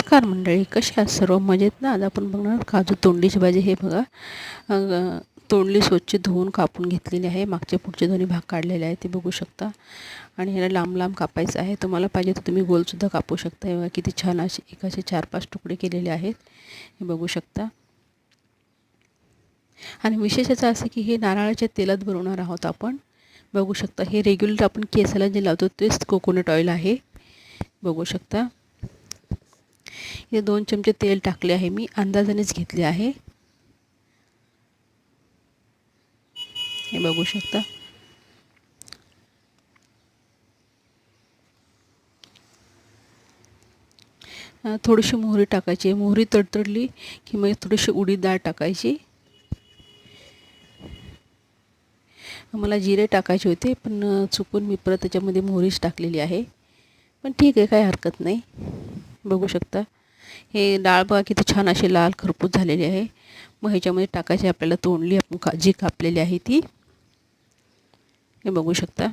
नमस्कार मंडळी, कसे आहात सर्व? मजेत ना? आज आपण बघणार काजू तोंडलीची भाजी. हे बघा, तोंडली स्वच्छ धुवून कापून घेतलेली आहे. मागचे पुढचे दोन्ही भाग काढलेले आहेत, ते बघू शकता. आणि ह्याला लांब लांब कापायचं आहे. तुम्हाला पाहिजे तर तुम्ही गोलसुद्धा कापू शकता. हे बघा किती छान असे एकाचे 4-5 तुकडे केलेले आहेत, हे बघू शकता. आणि विशेषच असं की हे नारळाच्या तेलात बनवणार आहोत आपण. बघू शकता, हे रेग्युलर आपण केसाला जे लावतो तेच कोकोनट ऑइल आहे, बघू शकता. हे 2 चमचे तेल टाकले आहे, मी अंदाजानेच घेतले आहे, हे बघू शकता. थोडीशी मोहरी टाकायची. मोहरी तडतडली की मग थोडीशी उडीद डाळ टाकायची. मला जिरे टाकायचे होते, पण चुकून मी परत त्याच्यामध्ये मोहरीच टाकलेली आहे. पण ठीक आहे, काही हरकत नाही. बघू शकता, हे डाळ बघा किती छान अशी लाल खरपूस झालेली आहे. मग ह्याच्यामध्ये टाकायची आपल्याला तोंडली आपण जी कापलेली आहे ती, हे बघू शकता.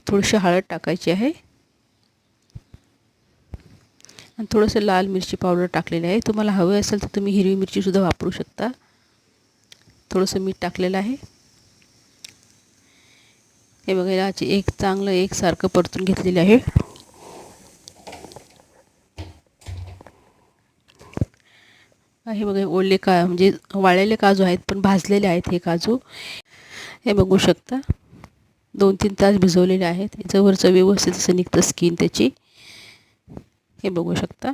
थोडीशी हळद टाकायची आहे आणि थोडंसं लाल मिरची पावडर टाकलेलं आहे. तुम्हाला हवे असेल तर तुम्ही हिरवी मिरचीसुद्धा वापरू शकता. थोडंसं मीठ टाकलेलं आहे. हे बघा, याची एकसारखं परतून घेतलेले आहे. हे बघा, ओले म्हणजे वाळलेले काजू आहेत, पण भाजलेले आहेत हे काजू, हे बघू शकता. 2-3 तास भिजवलेले आहेत. याचं वरचं व्यवस्थित असं निघतं स्किन त्याची, हे बघू शकता.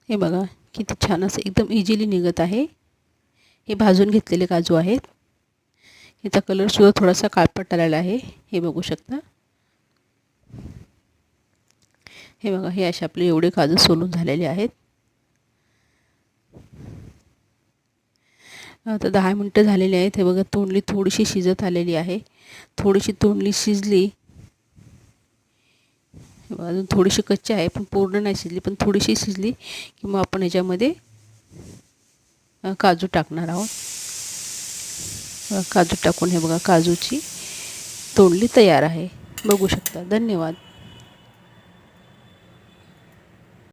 हे बघा किती छान असं एकदम इझिली निघत आहे. हे भाजून घेतलेले काजू आहेत. याचा कलरसुद्धा थोडासा काळपट आलेला आहे, हे बघू शकता. हे बघा, हे असे आपले एवढे काजू सोलून झालेले आहेत. आता 10 मिनटं झालेली आहेत. हे बघा, तोंडली थोडीशी शिजत आलेली आहे. थोडीशी तोंडली शिजली, अजून थोडीशी कच्ची आहे, पण पूर्ण नाही शिजली, पण थोडीशी शिजली की मग आपण ह्याच्यामध्ये काजू टाकणार आहोत. काजू टाकून हे बघा, काजूची तोंडली तयार आहे, बघू शकता. धन्यवाद.